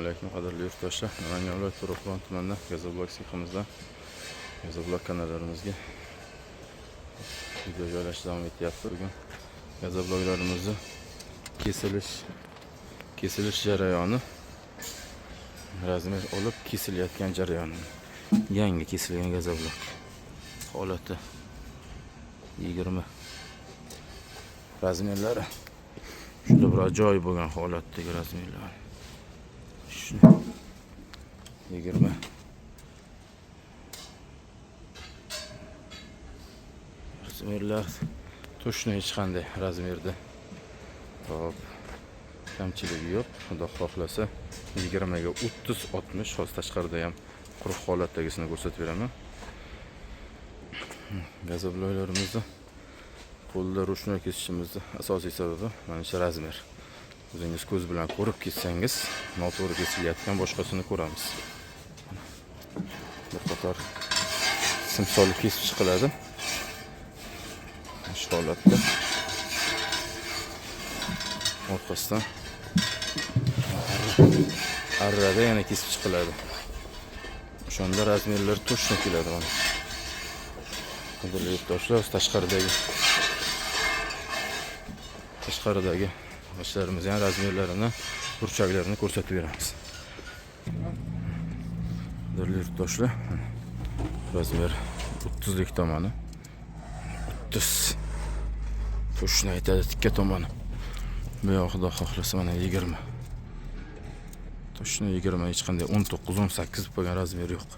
alaykum qadrli yurtdoshlar. Namangan viloyati To'raqo'rg'on tumanida Gazoblog seximizdan Gazoblog kanallarimizga video joylash davom etyapti. Bugun Gazobloglarimizni kesilish jarayoni, razmer olib kesilayotgan jarayoni. Yangi kesilgan gazoblog holati 20 razmerlari. Shunda bir ajoyib bo'lgan holatdagi razmerlar. Shuni 20 razmerlar to'shni hech qanday razmerda hop kamchiligi yo'q. Xudo xohlasa 20 ga 30 60 hozir tashqarida ham quruq holatdagisini ko'rsatib beraman. Gazobloglarimizni qo'lda ruchnoy kesishimizning asosiy sababi mana shu razmer. O'zingiz ko'z bilan ko'rib kessangiz, noto'g'ri kesilayotgan boshqasini ko'ramiz. Bir qator simsolib kesib chiqiladi. Shu holatda orqasidan arrada yana kesib chiqiladi. O'shanda razmerlar to'shni keladi mana. Qadrli yurtdoshlar, tashqaridagi ishlarimiz ham razmerlarini, burchaklarini ko'rsatib beramiz. Qadrli yurtdoshlar, razmer 30 lik tomoni 30 to'shni aytadi, tikka tomoni. Bu yoq xudo xohlasa mana 20. To'shni 20, hech qanday 19 18 bo'lgan razmer yo'q.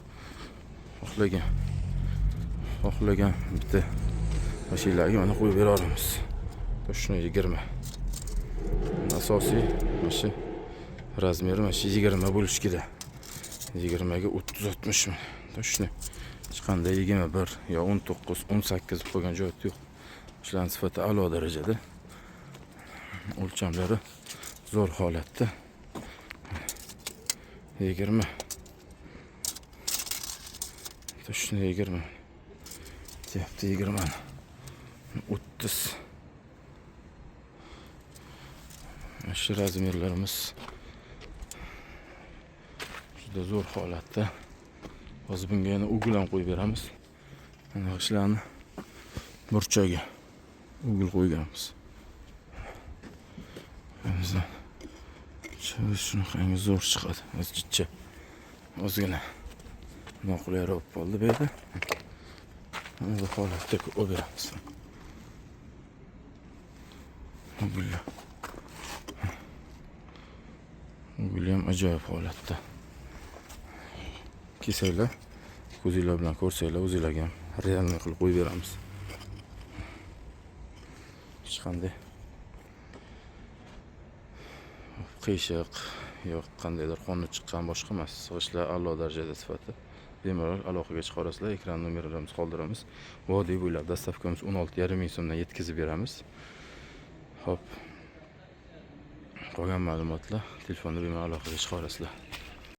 Xohlagan bitta mashinalarga mana qo'yib bera olamiz. To'shni 20. Asosiy mana razmeri mana 20 bo'lishi kerak. 20 ga 30 60 mi? To'shni hech qanday 21 yo 19 18 bo'lgan joyi yo'q. Ishlarning sifati a'lo darajada. O'lchamlari zo'r holatda. 20. To'shni 20. Deyapti 20. 30. Shu razmerlarimiz juda zo'r holatda. Hozir bunga yana ugl ham qo'yib beramiz. Mana ishlarni burchaga ugl qo'yganmiz. Shunaqangi zo'r chiqadi. O'zicha ozgina noqulayroq bo'ldi bu yerda. Bu holatda qo'yib beramiz. Ugl ham ajoyib holatda. Kesinglar, ko'zinglar bilan ko'rsanglar, o'zingizlarga ham realniy qilib qo'yib beramiz. Hech qanday qiyshiq yo'q, qandaydir qoni chiqqan boshqa emas. Sig'ishlar a'lo darajada sifati. Bemalol aloqaga chiqarasizlar, ekran nomerlarimizni qoldiramiz. Vodiy bo'ylab dastavkamiz 16,5 ming so'mdan yetkazib beramiz. Hop. Qolgan ma'lumotlar telefonda bemalol aloqaga chiqarasizlar.